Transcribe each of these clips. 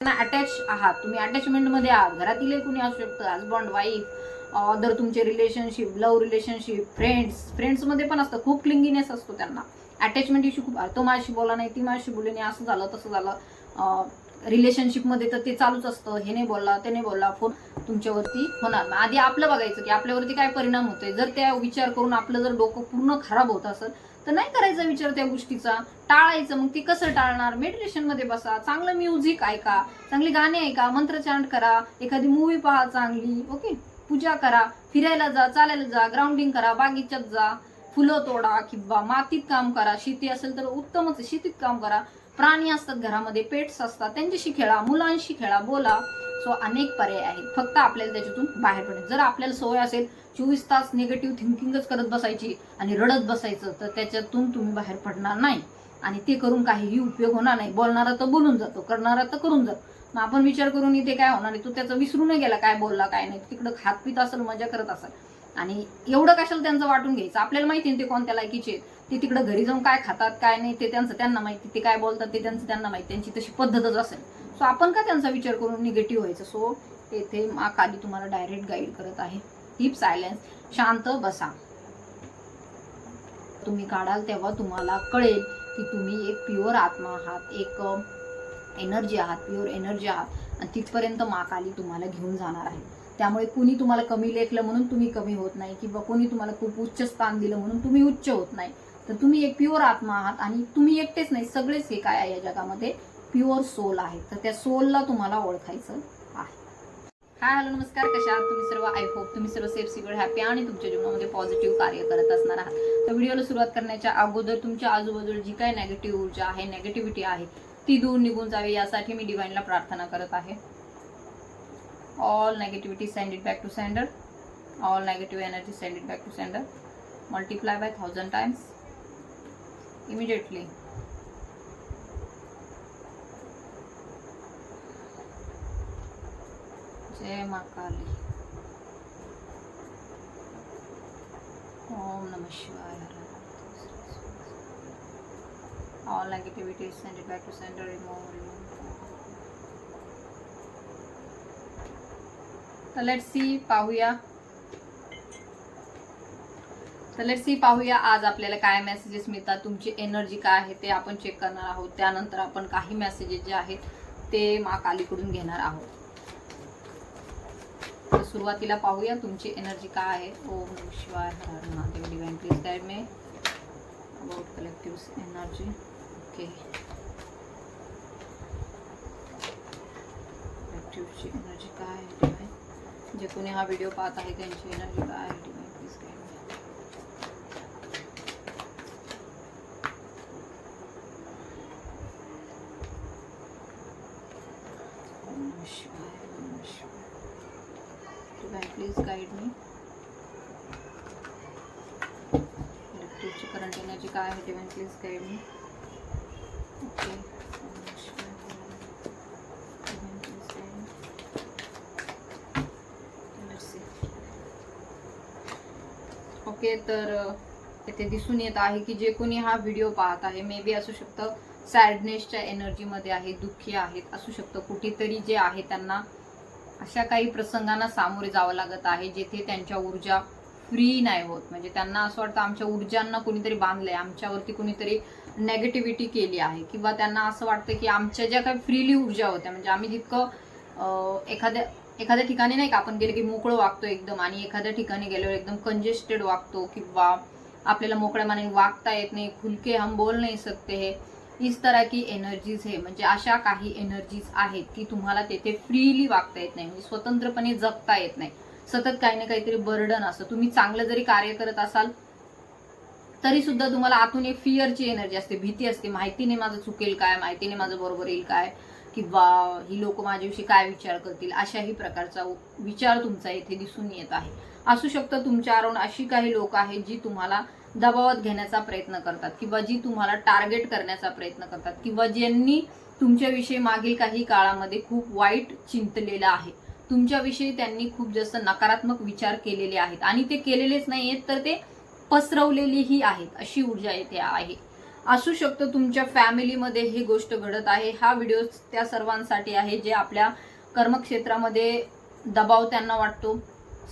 Attach आहात, तुम्ही attachment मध्ये आहात, घरातील कोणी असू शकतं, हजबंड वाईफ, अदर तुमचे रिलेशनशिप, लव्ह रिलेशनशिप, फ्रेंड्स मध्ये पण असतं, खूप क्लिंगिनेस असतो त्यांना. अटॅचमेंट इश्यू खूप, तो माझ्याशी बोला नाही, ती माझ्याशी बोलली नाही, असं झालं तसं झालं. रिलेशनशिप मध्ये तर ते चालूच असतं, हे नाही बोलला ते नाही बोलला, फोन तुमच्यावरती होणार. आधी आपलं बघायचं की आपल्यावरती काय परिणाम होतोय. जर त्या विचार करून आपलं जर डोकं पूर्ण खराब होत असेल तर नाही करायचा विचार त्या गोष्टीचा, टाळायचं. मग ती कसं टाळणार? मेडिटेशन मध्ये बसा, चांगलं म्युझिक ऐका, चांगली गाणी ऐका, मंत्रचांट करा, एखादी मूवी पहा चांगली, ओके, पूजा करा, फिरायला जा, चालायला जा, ग्राउंडिंग करा, बागीच्यात जा, फुलं तोडा किंवा मातीत काम करा. शेती असेल तर उत्तमच आहे, शेतीत काम करा. प्राणी असतात घरामध्ये, पेट्स असतात, त्यांच्याशी खेळा, मुलांशी खेळा, बोला. सो अनेक पर्याय आहेत, फक्त आपल्याला त्याच्यातून बाहेर पडायचं. जर आपल्याला सवय असेल 24 तास निगेटिव्ह थिंकिंगच करत बसायची आणि रडत बसायचं, तर त्याच्यातून तुम्ही बाहेर पडणार नाही आणि ते करून काहीही उपयोग होणार नाही. बोलणारा तर बोलून जातो, करणारा तर करून जातो. मग आपण विचार करून इथे काय होणार आहे, तो त्याचं विसरून गेला काय बोलला काय नाही, तिकडं खात पित असेल, मजा करत असेल. आणि एवढं कशाला त्यांचं वाटून घ्यायचं? आपल्याला माहिती ते कोणत्या लायकीचे, ते तिकडं घरी जाऊन काय खातात काय नाही ते त्यांना माहिती, ते काय बोलतात ते त्यांना माहिती, त्यांची तशी पद्धतच असेल. सो आपण का त्यांचा विचार करून निगेटिव्ह व्हायचं? सो येथे मा काली तुम्हाला डायरेक्ट गाईड करत आहे. कीप सायलेन्स, शांत बसा. तुम्ही काढाल तेव्हा तुम्हाला कळेल की तुम्ही एक प्युअर आत्मा आहात, एक एनर्जी आहात, प्युअर एनर्जी आहात, आणि तिथपर्यंत मा काली तुम्हाला घेऊन जाणार आहे. त्यामुळे कुणी तुम्हाला कमी लेखलं म्हणून तुम्ही कमी होत नाही, किंवा कोणी तुम्हाला खूप उच्च स्थान दिलं म्हणून तुम्ही उच्च होत नाही. तर तुम्ही एक प्युअर आत्मा आहात, आणि तुम्ही एकटेच नाही, सगळेच हे काय आहे या जगामध्ये प्युअर सोल आहे. तर त्या सोलला तुम्हाला ओळखायचं आहे. हाय, हॅलो, नमस्कार, कशा आहात तुम्ही सर्व? आय होप तुम्ही सर्व सेफ, सिक्युअर, हॅपी आणि तुमच्या जीवनामध्ये पॉझिटिव्ह कार्य करत असणार आहात. तर व्हिडिओला सुरुवात करण्याच्या अगोदर तुमच्या आजूबाजूला जी काही नेगेटिव्ह ऊर्जा आहे, नेगेटिव्हिटी आहे, ती दूर निघून जावी यासाठी मी डिवाइनला प्रार्थना करत आहे. All negativity send it back to sender. All negative energy send it back to sender. Multiply by 1000 times immediately. जय मा काली. ओम नमः शिवाय. All negativity send it back to sender. Remove. तर लेट्स सी पाहूया आज आपल्याला काय मेसेजेस मिळतात, तुमची एनर्जी काय आहे ते आपण चेक करणार आहोत. त्यानंतर आपण काही मेसेजेस जे आहेत ते मा कालीकडून घेणार आहोत. तर सुरुवातीला पाहूया तुमची एनर्जी काय आहे. ओम नमः शिवाय. हर हर Mahadev. Divine please guide me about collective energy. Okay, कलेक्टिव्हची एनर्जी काय आहे डिवाइन? जे कोणी हा व्हिडिओ पाहत आहे त्यांची एनर्जी काय आहे divine? Please guide me. Please guide me. इलेक्ट्रिकची करंट एनर्जी काय आहे divine? Please guide me. Okay, okay. तर इथे दिसून येत आहे की जे कोणी हा व्हिडिओ पाहत आहे, मे बी असू शकतं सॅडनेसच्या एनर्जीमध्ये आहे, दुःखी आहेत, असू शकतं कुठेतरी जे आहे त्यांना अशा काही प्रसंगांना सामोरे जावं लागत आहे जिथे त्यांच्या ऊर्जा फ्री नाही होत. म्हणजे त्यांना असं वाटतं आमच्या ऊर्जांना कोणीतरी बांधलंय, आमच्यावरती कोणीतरी नेगेटिव्हिटी केली आहे, किंवा त्यांना असं वाटतं की आमच्या ज्या काही फ्रीली ऊर्जा होत्या, म्हणजे आम्ही जितकं एखाद्या ठिकाणी नाही का आपण गेले की मोकळं वागतो एकदम, आणि एखाद्या ठिकाणी गेल्यावर एकदम कंजेस्टेड वागतो, किंवा आपल्याला मोकळ्या मनाने वागता येत नाही, खुलके हम बोल नाही सकते है, इस तरह की एनर्जीज है. म्हणजे अशा काही एनर्जीज आहेत की तुम्हाला तेथे फ्रीली वागता येत नाही, म्हणजे स्वतंत्रपणे जगता येत नाही. सतत काही ना काहीतरी बर्डन असतं. तुम्ही चांगलं जरी कार्य करत असाल तरी सुद्धा तुम्हाला आतून एक फिअरची एनर्जी असते, भीती असते. माहिती नाही माझं चुकेल काय, माहिती नाही माझं बरोबर येईल काय, किंवा ही लोक माझ्याविषयी काय विचार करतील, अशाही प्रकारचा विचार तुमचा इथे दिसून येत आहे. असू शकतं तुमच्या अराउंड अशी काही लोक आहेत जी तुम्हाला दबावात घेण्याचा प्रयत्न करतात, किंवा जी तुम्हाला टार्गेट करण्याचा प्रयत्न करतात, किंवा ज्यांनी तुमच्याविषयी मागील काही काळामध्ये खूप वाईट चिंतलेलं आहे. तुमच्याविषयी त्यांनी खूप जास्त नकारात्मक विचार केलेले आहेत, आणि ते केलेलेच नाहीयेत तर ते पसरवलेलीही आहेत, अशी ऊर्जा येथे आहे. असू शकतं तुमच्या फॅमिलीमध्ये ही गोष्ट घडत आहे. हा व्हिडिओ त्या सर्वांसाठी आहे जे आपल्या कर्मक्षेत्रामध्ये दबाव त्यांना वाटतो.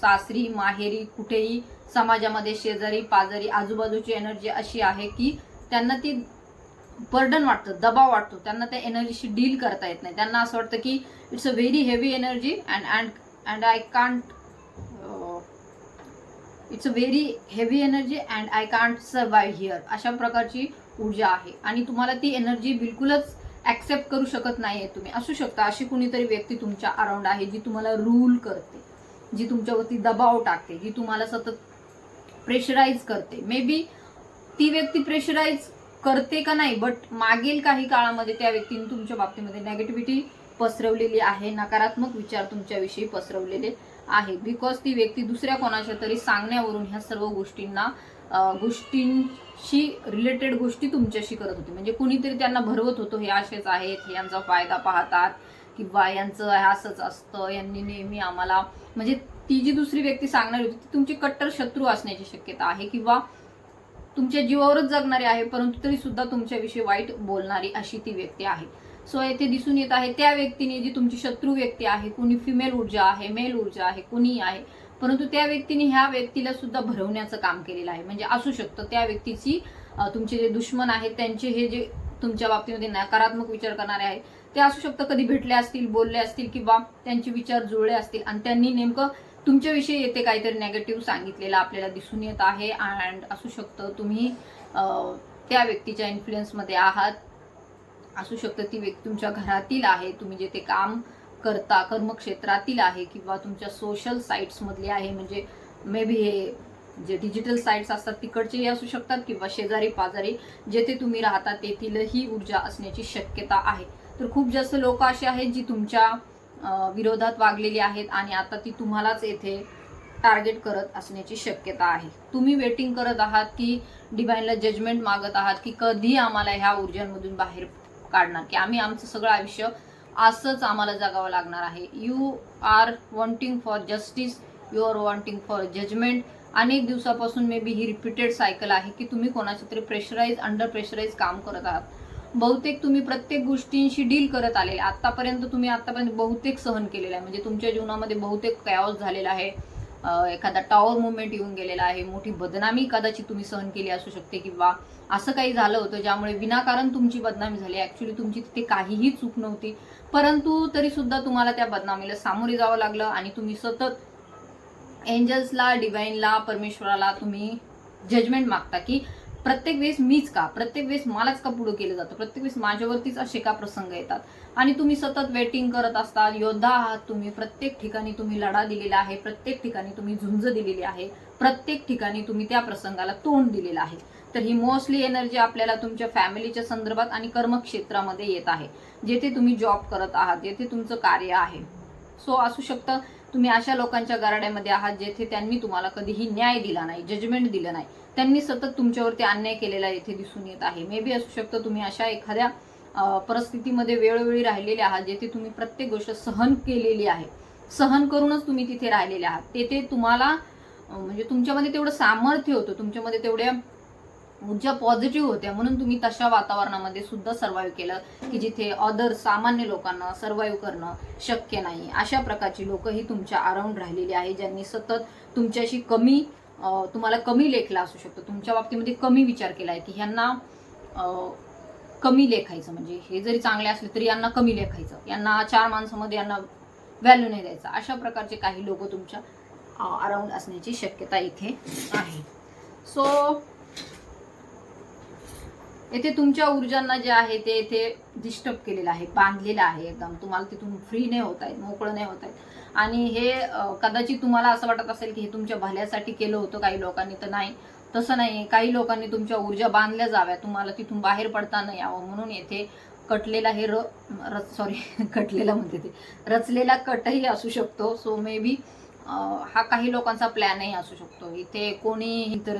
सासरी, माहेरी, कुठेही समाजामध्ये, शेजारी पाजारी, आजूबाजूची एनर्जी अशी आहे की त्यांना ती बर्डन वाटतं, दबाव वाटतो. त्यांना त्या एनर्जीशी डील करता येत नाही. त्यांना असं वाटतं की it's a very heavy energy and I can't, it's a very heavy energy and I can't survive here, अशा प्रकारची ऊर्जा आहे. आणि तुम्हाला ती एनर्जी बिलकुलच ऍक्सेप्ट करू शकत नाहीये तुम्ही. असू शकता अशी कुणीतरी व्यक्ती तुमच्या अराउंड आहे जी तुम्हाला रूल करते, जी तुमच्यावरती दबाव टाकते, जी तुम्हाला सतत प्रेशराईज करते. मे बी ती व्यक्ती प्रेशराईज करते का नाही, बट मागील काही काळामध्ये त्या व्यक्तीने तुमच्या बाबतीमध्ये नेगेटिव्हिटी पसरवलेली आहे, नकारात्मक विचार तुमच्याविषयी पसरवलेले आहे. बिकॉज ती व्यक्ती दुसऱ्या कोणाच्या तरी सांगण्यावरून ह्या सर्व गोष्टींशी रिलेटेड गोष्टी तुमच्याशी करत होती. म्हणजे कुणीतरी त्यांना भरवत होतो, हे असेच आहेत, हे यांचा फायदा पाहतात, किंवा यांचं असंच असतं, यांनी नेहमी आम्हाला, म्हणजे ती जी दुसरी व्यक्ती सांगणारी होती ती तुमची कट्टर शत्रू असण्याची शक्यता आहे, किंवा तुमच्या जीवावरच जगणारी आहे, परंतु तरी सुद्धा तुमच्याविषयी वाईट बोलणारी अशी ती व्यक्ती आहे. सो येथे दिसून येत आहे त्या व्यक्तीने, जी तुमची शत्रू व्यक्ती आहे, कुणी फिमेल ऊर्जा आहे, मेल ऊर्जा आहे, कुणी आहे, परंतु त्या व्यक्तीने ह्या व्यक्तीला सुद्धा भरवण्याचं काम केलेलं आहे. म्हणजे असू शकतं त्या व्यक्तीची, तुमचे जे दुश्मन आहेत त्यांचे हे जे तुमच्या बाबतीमध्ये नकारात्मक विचार करणारे आहेत ते असू शकतं कधी भेटले असतील, बोलले असतील, किंवा त्यांचे विचार जुळले असतील आणि त्यांनी नेमकं तुमच्याविषयी येते काहीतरी नेगेटिव्ह सांगितलेलं आपल्याला दिसून येत आहे. अँड असू शकतं तुम्ही त्या व्यक्तीच्या इन्फ्लुएन्समध्ये आहात. असू शकतं ती व्यक्ती तुमच्या घरातील आहे, तुम्ही जेथे काम करता कर्मक्षेत्रातील आहे, किंवा तुमच्या सोशल साईट्स मधली आहे. म्हणजे मे बी हे जे डिजिटल साईट्स असतात तिकडचेही असू शकतात, किंवा शेजारी पाजारी जेथे तुम्ही राहता तेथील ही ऊर्जा असण्याची शक्यता आहे. तर खूप जास्त लोक असे आहेत जी तुमच्या विरोधात वागलेली आहेत आणि आता ती तुम्हालाच येथे टार्गेट करत असण्याची शक्यता आहे. तुम्ही वेटिंग करत आहात की डिवाइनला जजमेंट मागत आहात की कधी आम्हाला ह्या ऊर्जांमधून बाहेर काढणार, की आम्ही आमचं सगळं आयुष्य असंच आम्हाला जगावं लागणार आहे. You are wanting for justice, you are wanting for judgment. अनेक दिवसापासून may be he repeated cycle आहे की तुम्ही कोणाच्या तरी प्रेशराईज, अंडर प्रेशराईज काम करत आहात. बहुतेक तुम्ही प्रत्येक गोष्टींशी डील करत आलेले आतापर्यंत, तुम्ही आतापर्यंत बहुतेक सहन केलेलं आहे. म्हणजे तुमच्या जीवनामध्ये बहुतेक कॅओस झालेला आहे, एखादा टॉवर मुवमेंट येऊन गेलेला आहे, मोठी बदनामी कदाचित तुम्ही सहन केली असू शकते, किंवा असं काही झालं होतं ज्यामुळे विनाकारण तुमची बदनामी झाली. ऍक्च्युली तुमची तिथे काहीही चूक नव्हती, परंतु तरी सुद्धा तुम्हाला त्या बदनामीला सामोरे जावं लागलं आणि तुम्ही सतत एंजल्सला, डिवाइनला, परमेश्वराला तुम्ही जजमेंट मागता की प्रत्येक वेळेस मीच का, प्रत्येक वेळेस मलाच का पुढे केलं जातं, प्रत्येक वेळेस माझ्यावरतीच असे का प्रसंग येतात. आणि तुम्ही सतत वेटिंग करत असतात. योद्धा आहात तुम्ही. प्रत्येक ठिकाणी तुम्ही लढा दिलेला आहे, प्रत्येक ठिकाणी तुम्ही झुंज दिलेली आहे, प्रत्येक ठिकाणी तुम्ही त्या प्रसंगाला तोंड दिलेलं आहे. तर ही मोस्टली एनर्जी आपल्याला तुमच्या फॅमिलीच्या संदर्भात आणि कर्मक्षेत्रामध्ये येत आहे, जेथे तुम्ही जॉब करत आहात, जेथे तुमचं कार्य आहे. सो असू शकतं तुम्ही अशा लोकांच्या गराड्यामध्ये आहात जेथे त्यांनी तुम्हाला कधीही न्याय दिला नाही, जजमेंट दिलं नाही, त्यांनी सतत तुमच्यावरती अन्याय केलेला येथे दिसून येत आहे. मे बी असू शकतं तुम्ही अशा एखाद्या परिस्थितीमध्ये वेळोवेळी राहिलेले आहात जेथे तुम्ही प्रत्येक गोष्ट सहन केलेली आहे, सहन करूनच तुम्ही तिथे राहिलेले आहात. तेथे तुम्हाला म्हणजे तुमच्यामध्ये तेवढं सामर्थ्य होतं, तुमच्यामध्ये तेवढ्या ऊर्जा पॉझिटिव्ह होत्या, म्हणून तुम्ही तशा वातावरणामध्ये सुद्धा सर्व्हाइव्ह केलं की जिथे अदर सामान्य लोकांना सर्व्हाइव्ह करणं शक्य नाही. अशा प्रकारची लोकही तुमच्या अराउंड राहिलेली आहे, ज्यांनी सतत तुमच्याशी तुम्हाला कमी लेखला असू शकतो, तुमच्या बाबतीमध्ये कमी विचार केला आहे की ह्यांना कमी लेखायचं, म्हणजे हे जरी चांगले असले तरी यांना कमी लेखायचं, यांना 4 माणसामध्ये यांना व्हॅल्यू नाही द्यायचं. अशा प्रकारचे काही लोक तुमच्या अराउंड असण्याची शक्यता इथे आहे. सो येथे तुमच्या ऊर्जांना जे आहे ते येथे डिस्टर्ब केलेलं आहे, बांधलेलं आहे एकदम. तुम्हाला तिथून फ्री नाही होत आहे, मोकळं नाही होत आहे. आणि हे कदाचित तुम्हाला असं वाटत असेल की हे तुमच्या भल्यासाठी केलं होतं काही लोकांनी, तर नाही, तसं नाही. काही लोकांनी तुमच्या ऊर्जा बांधल्या जाव्या, तुम्हाला तिथून बाहेर पडता नाही यावं म्हणून येथे कटलेला हे कटलेला म्हणते ते रचलेला कटही असू शकतो. सो मे बी हा काही लोकांचा प्लॅनही असू शकतो. इथे कोणीही तर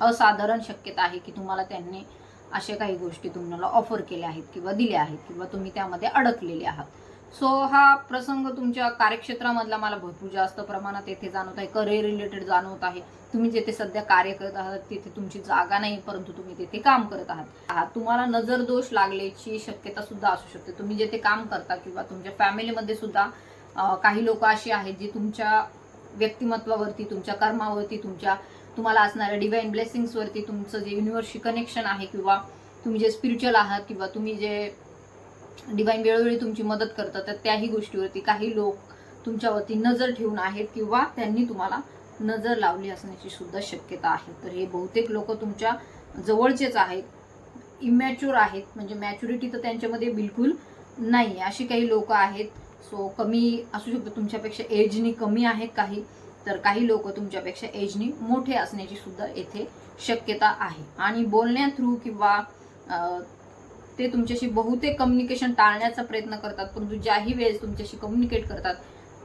असाधारण शक्यता आहे की तुम्हाला त्यांनी अशा काही गोष्टी तुम्हाला ऑफर केल्या आहेत किंवा दिल्या आहेत, किंवा तुम्ही त्यामध्ये अडकलेले आहात. सो हा प्रसंग तुमच्या कार्यक्षेत्रामधला मला भरपूर जास्त प्रमाणात येथे जाणवत आहे, करिअर रिलेटेड जाणवत आहे. तुम्ही जिथे सध्या कार्य करत आहात तिथे तुमची जागा नाही, परंतु तुम्ही तिथे काम करत आहात. तुम्हाला नजर दोष लागण्याची शक्यता सुद्धा असू शकते. तुम्ही जिथे काम करता किंवा तुमच्या फॅमिलीमध्ये सुद्धा काही लोक अशी आहेत जी तुमच्या व्यक्तिमत्वावरती, तुमच्या कर्मावरती, तुम्हाला असणाऱ्या डिवाइन ब्लेसिंग्सवरती, तुमचं जे युनिव्हर्सशी कनेक्शन आहे किंवा तुम्ही जे स्पिरिच्युअल आहात किंवा तुम्ही जे डिवाइन वेळोवेळी तुमची मदत करतात, तर त्याही गोष्टीवरती काही लोक तुमच्यावरती नजर ठेवून आहेत किंवा त्यांनी तुम्हाला नजर लावली असण्याची सुद्धा शक्यता आहे. तर हे बहुतेक लोक तुमच्या जवळचेच आहेत, इमॅच्युअर आहेत, म्हणजे मॅच्युरिटी तर त्यांच्यामध्ये बिलकुल नाही, अशी काही लोक आहेत. सो कमी असू शकतं, तुमच्यापेक्षा एजनी कमी आहेत काही, तर काही लोक तुमच्यापेक्षा एजनी मोठे असण्याची सुद्धा येथे शक्यता आहे. आणि बोलण्या थ्रू किंवा ते तुमच्याशी बहुतेक कम्युनिकेशन टाळण्याचा प्रयत्न करतात, परंतु ज्याही वेळेस तुमच्याशी कम्युनिकेट करतात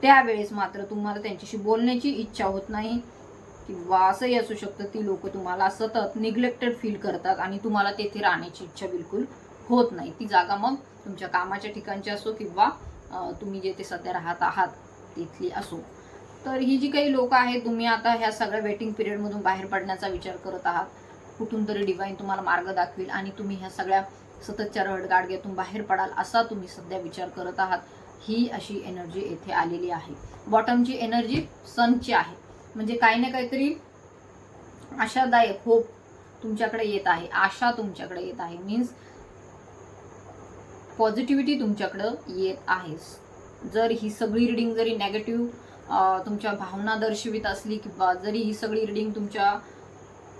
त्यावेळेस मात्र तुम्हाला त्यांच्याशी बोलण्याची इच्छा होत नाही. किंवा असंही असू शकतं ती लोक तुम्हाला सतत निग्लेक्टेड फील करतात आणि तुम्हाला तेथे राहण्याची इच्छा बिलकुल होत नाही. ती जागा मग तुमच्या कामाच्या ठिकाणची असो किंवा तुम्ही जेथे सध्या राहत आहात तिथली असो. तर ही जी काही लोक आहेत, तुम्ही आता ह्या सगळ्या वेटिंग पिरियडमधून बाहेर पडण्याचा विचार करत आहात. कुठून तरी डिवाइन तुम्हाला मार्ग दाखवेल आणि तुम्ही ह्या सगळ्या सततच्या रडगाडग्यातून बाहेर पडाल असा तुम्ही सध्या विचार करत आहात. ही अशी एनर्जी येथे आलेली आहे. बॉटमची एनर्जी सनची आहे, म्हणजे काही ना काहीतरी आशादायक होप तुमच्याकडे येत आहे, आशा तुमच्याकडे येत आहे, मीन्स पॉझिटिव्हिटी तुमच्याकडं येत आहे. जर ही सगळी रिडिंग जरी नेगेटिव्ह तुमच्या भावना दर्शवित असली किंवा जरी ही सगळी रिडिंग तुमच्या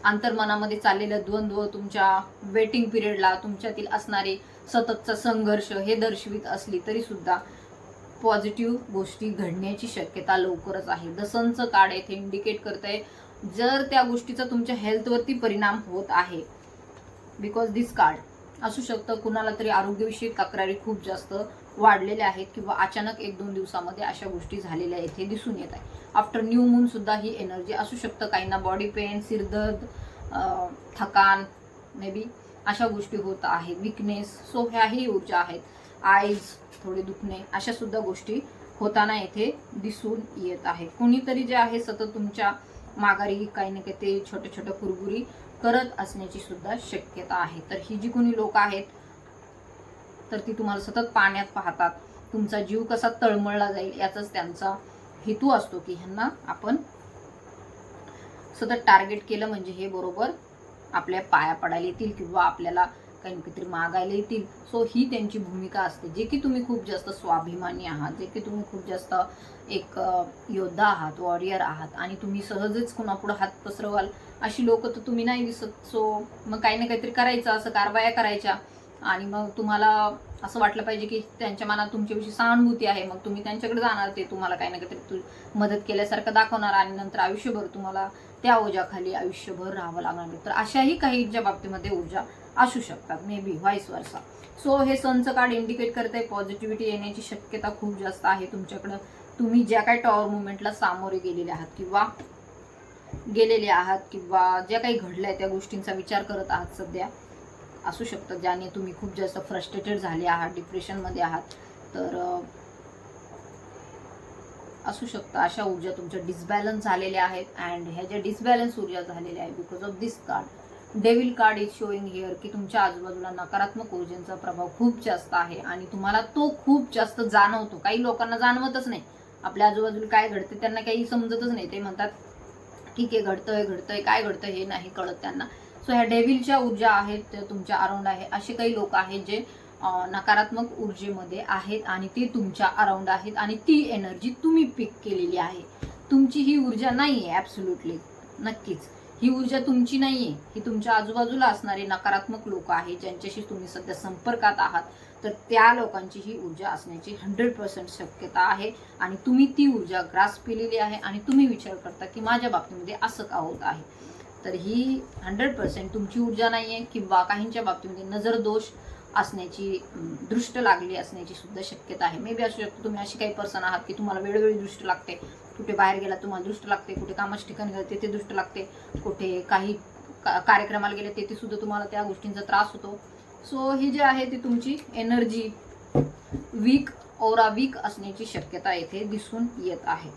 अंतर्मनामध्ये चाललेलं द्वंद्व, तुमच्या वेटिंग पिरियडला तुमच्यातील असणारे सततचा संघर्ष हे दर्शवित असली तरी सुद्धा पॉझिटिव्ह गोष्टी घडण्याची शक्यता लवकरच आहे. द सनचं कार्ड येथे इंडिकेट करतंय जर त्या गोष्टीचा तुमच्या हेल्थवरती परिणाम होत आहे, बिकॉज दिस कार्ड असू शकतं कुणाला तरी आरोग्यविषयक तक्रारी खूप जास्त वाढलेल्या आहेत किंवा अचानक 1-2 दिवसामध्ये अशा गोष्टी झालेल्या येथे दिसून येत आहे. आफ्टर न्यू मून सुद्धा ही एनर्जी असू शकतं. काहींना बॉडी पेन, सिरदर्द, थकान, मे बी अशा गोष्टी होत आहेत, विकनेस. सो ह्याही ऊर्जा आहेत. आईज थोडे दुखणे, अशा सुद्धा गोष्टी होताना येथे दिसून येत आहे. कोणीतरी जे आहे सतत तुमच्या माघारी काही ना काही ते छोट्या छोट्या कुरबुरी करत असण्याची सुद्धा शक्यता आहे. तर ही जी कोणी लोक आहेत तर ती तुम्हाला सतत पाण्यात पाहतात. तुमचा जीव कसा तळमळला जाईल याचाच त्यांचा हेतू असतो की ह्यांना आपण सतत टार्गेट केलं म्हणजे हे बरोबर आपल्या पाया पडायला येतील किंवा आपल्याला काही ना काहीतरी मागायला येतील. सो ही त्यांची भूमिका असते. जे की तुम्ही खूप जास्त स्वाभिमानी आहात, जे की तुम्ही खूप जास्त एक योद्धा आहात, वॉरियर आहात आणि तुम्ही सहजच कुणापुढे हात पसरवाल अशी लोक तर तुम्ही नाही दिसत. सो मग काही ना काहीतरी करायचं, असं कारवाया करायच्या आणि मग तुम्हाला असं वाटलं पाहिजे की त्यांच्या मनात तुमच्याविषयी सहानुभूती आहे, मग तुम्ही त्यांच्याकडे जाणार, ते तुम्हाला काही ना काहीतरी मदत केल्यासारखं दाखवणार आणि नंतर आयुष्यभर तुम्हाला त्या ओझ्याखाली आयुष्यभर राहावं लागणार. तर अशाही काहीच्या बाबतीमध्ये ऊर्जा असू शकतात, मे बी व्हाईस वर्सा. सो हे सनचं कार्ड इंडिकेट करतंय पॉझिटिव्हिटी येण्याची शक्यता खूप जास्त आहे तुमच्याकडं. तुम्ही ज्या काही टॉवर मुवमेंटला सामोरे गेलेले आहात किंवा ज्या काही घडलंय त्या गोष्टींचा विचार करत आहात सध्या, असू शकतं ज्याने तुम्ही खूप जास्त फ्रस्ट्रेटेड झाले आहात, डिप्रेशनमध्ये आहात. तर असू शकतं अशा ऊर्जा तुमच्या डिसबॅलन्स झालेल्या आहेत. अँड ह्या ज्या डिसबॅलन्स ऊर्जा झालेल्या आहेत because of this card, devil card is showing here की तुमच्या आजूबाजूला नकारात्मक ऊर्जेचा प्रभाव खूप जास्त आहे आणि तुम्हाला तो खूप जास्त जाणवतो. काही लोकांना जाणवतच नाही, आपल्या आजूबाजूला काय घडते त्यांना काही समजतच नाही. ते म्हणतात ठीक आहे, घडतंय काय घडतंय हे नाही कळत त्यांना. सो ह्या डेव्हिलच्या ऊर्जा आहेत त्या तुमच्या अराउंड आहे. असे काही लोक आहेत जे नकारात्मक ऊर्जेमध्ये आहेत आणि ते तुमच्या अराउंड आहेत आणि ती एनर्जी तुम्ही पिक केलेली आहे. तुमची ही ऊर्जा नाही आहे, ॲब्सोल्युटली नक्कीच ही ऊर्जा तुमची नाही आहे. ही तुमच्या आजूबाजूला असणारे नकारात्मक लोक आहेत ज्यांच्याशी तुम्ही सध्या संपर्कात आहात, तर त्या लोकांची ही ऊर्जा असण्याची 100% शक्यता आहे आणि तुम्ही ती ऊर्जा ग्रास्प केलेली आहे आणि तुम्ही विचार करता की माझ्या बाबतीमध्ये असं का होत आहे. तर ही 100% तुमची ऊर्जा नाही आहे किंवा काहींच्या बाबतीमध्ये नजर दोष असण्याची, दृष्ट लागली असण्याची सुद्धा शक्यता आहे. मे बी असू शकतो तुम्ही अशी काही पर्सन आहात की तुम्हाला वेळोवेळी दृष्ट लागते. कुठे बाहेर गेला तुम्हाला दृष्ट लागते, कुठे कामाच्या ठिकाणी गेला तेथे दृष्ट लागते, कुठे काही कार्यक्रमाला गेले तेथे सुद्धा तुम्हाला त्या गोष्टींचा त्रास होतो. सो ही जी आहे ती तुमची एनर्जी वीक ओरा वीक असण्याची शक्यता येथे दिसून येत आहे.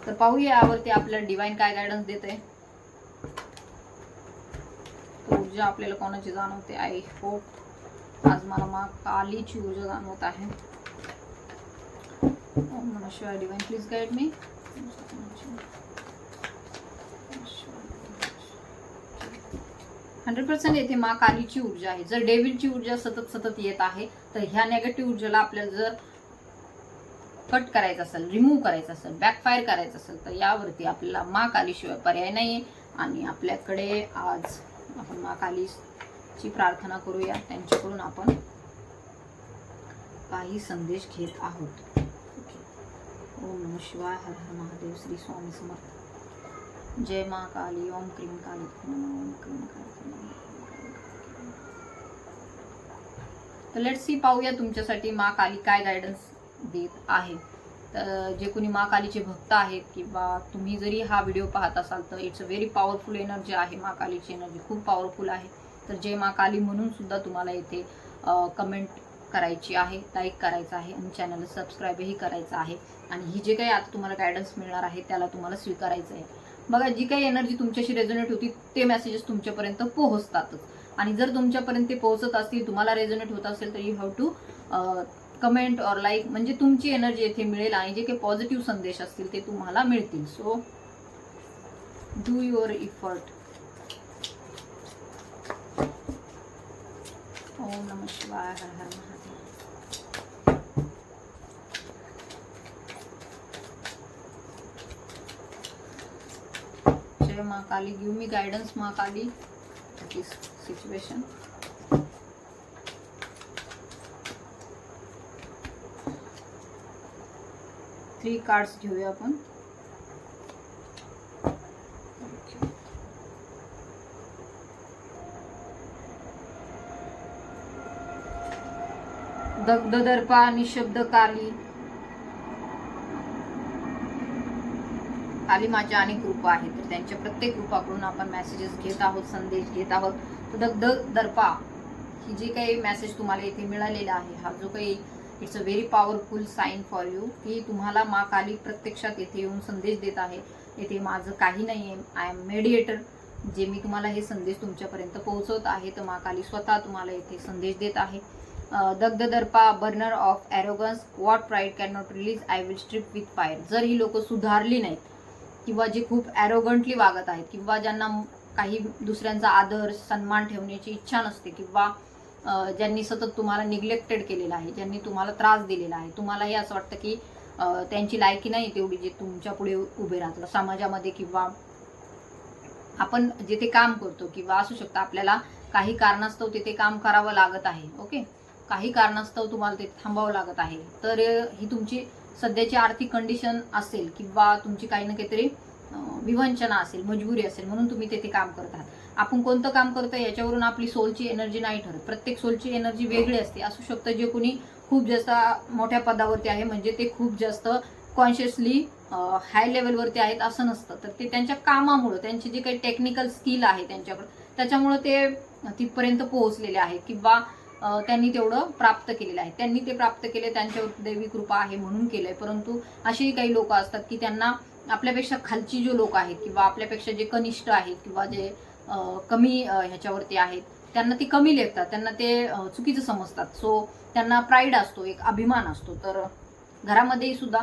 तर पाहूया यावरती आपल्याला डिवाइन काय गायडन्स देत आहे. ऊर्जा आपल्याला कोणाची जाणवते. आय होप आज मला माँ कालीची ऊर्जा जाणवत आहे. ओम नमः शिवाय. डिवाइन प्लीज गाईड मी. 100% येथे माँ कालीची ऊर्जा आहे. जर डेव्हिलची ऊर्जा सतत येत आहे तर ह्या नेगेटिव्ह ऊर्जेला आपल्याला जर कट करायचं असेल, रिमूव्ह करायचं असेल, बॅकफायर करायचं असेल तर यावरती आपल्याला माँ कालीशिवाय पर्याय नाही. आणि आपल्याकडे आज आपण माँ कालीची प्रार्थना करूया. त्यांच्याकडून आपण काही संदेश घेत आहोत. ओम नमः शिवाय. हर हर महादेव. श्री स्वामी समर्थ. जय माँ काली. ओम क्रीम काली. ओम क्रीम काली. तर लेट्स सी, पाहूया तुमच्यासाठी माँ काली काय गायडन्स देत आहे. तर जे कोणी माँ कालीचे भक्त आहेत किंवा तुम्ही जरी हा व्हिडिओ पाहत असाल तर it's a very powerful energy आहे. माँ कालीची एनर्जी खूप पॉवरफुल आहे. तर जय माँ काली म्हणून सुद्धा तुम्हाला इथे कमेंट करायची आहे, लाईक करायचं आहे आणि चॅनलला सबस्क्राईबही करायचं आहे. आणि ही जे काही आता तुम्हाला गायडन्स मिळणार आहे त्याला तुम्हाला स्वीकारायचं आहे. बघा, जी काही एनर्जी तुमच्याशी रेझोनेट होती ते मेसेजेस तुमच्यापर्यंत पोहोचतातच. आणि जर तुमच्यापर्यंत ते पोहोचत असतील, तुम्हाला रेझोनेट होत असेल तर यू हॅव टू कमेंट और लाईक, म्हणजे तुमची एनर्जी येथे मिळेल आणि जे काही पॉझिटिव्ह संदेश असतील ते तुम्हाला मिळतील. So do your effort. ओम नमः शिवाय. हर हर महादेव. जय माँ काली. गिव मी गाइडेंस माँ काली दिस सिच्युएशन. थ्री कार्ड्स घेऊया आपण. दग्ध दर्पा, निशब्द काली. काली माझ्या अनेक रूप आहेत, तर त्यांच्या प्रत्येक रूपाकडून आपण मेसेजेस घेत आहोत, संदेश घेत आहोत. तर दग्ध दर्पा ही जी काही मेसेज तुम्हाला इथे मिळालेला आहे, हा जो काही it's a very powerful sign for you, की तुम्हाला माँ काली प्रत्यक्षात येथे येऊन संदेश देत आहे. येथे माझं काही नाही आहे, आय एम मेडिएटर, जे मी तुम्हाला हे संदेश तुमच्यापर्यंत पोहोचवत आहे. तर माँ काली स्वतः तुम्हाला इथे संदेश देत आहे. दग्ध दर्पा, burner of arrogance, what pride can not release, I will strip with fire. जर ही लोक सुधारली नाहीत किंवा जे खूप ॲरोगंटली वागत आहेत किंवा ज्यांना काही दुसऱ्यांचा आदर सन्मान ठेवण्याची इच्छा नसते किंवा ज्यांनी सतत तुम्हाला निग्लेक्टेड केलेलं आहे, ज्यांनी तुम्हाला त्रास दिलेला आहे, तुम्हालाही असं वाटतं की त्यांची लायकी नाही तेवढी जे तुमच्या पुढे उभे राहतात समाजामध्ये, किंवा आपण जिथे काम करतो किंवा असू शकतं आपल्याला काही कारणास्तव तिथे काम करावं लागत आहे. ओके, काही कारणास्तव तुम्हाला ते थांबावं लागत आहे. तर ही तुमची सध्याची आर्थिक कंडिशन असेल किंवा तुमची काही ना काहीतरी विवंचना असेल, मजबुरी असेल, म्हणून तुम्ही तिथे काम करत आहात. आपण कोणतं काम करतो याच्यावरून आपली सोलची एनर्जी नाही ठरत. प्रत्येक सोलची एनर्जी वेगळी असते. असू शकतं जे कोणी खूप जास्त मोठ्या पदावरती आहे, म्हणजे ते खूप जास्त कॉन्शियसली हाय लेवलवरती आहेत असं नसतं. तर ते त्यांच्या कामामुळं, त्यांची जी काही टेक्निकल स्किल आहे त्यांच्याकडं, त्याच्यामुळं ते तिथपर्यंत पोहोचलेले आहेत किंवा त्यांनी तेवढं प्राप्त केलेलं आहे. त्यांनी ते प्राप्त केले, त्यांच्यावर दैवी कृपा आहे म्हणून केलंय. परंतु अशीही काही लोक असतात की त्यांना आपल्यापेक्षा खालची जो लोक आहेत किंवा आपल्यापेक्षा जे कनिष्ठ आहेत किंवा जे कमी ह्याच्यावरती आहेत, त्यांना ती कमी लेखतात, त्यांना ते चुकीचं समजतात. सो त्यांना प्राईड असतो, एक अभिमान असतो. तर घरामध्येही सुद्धा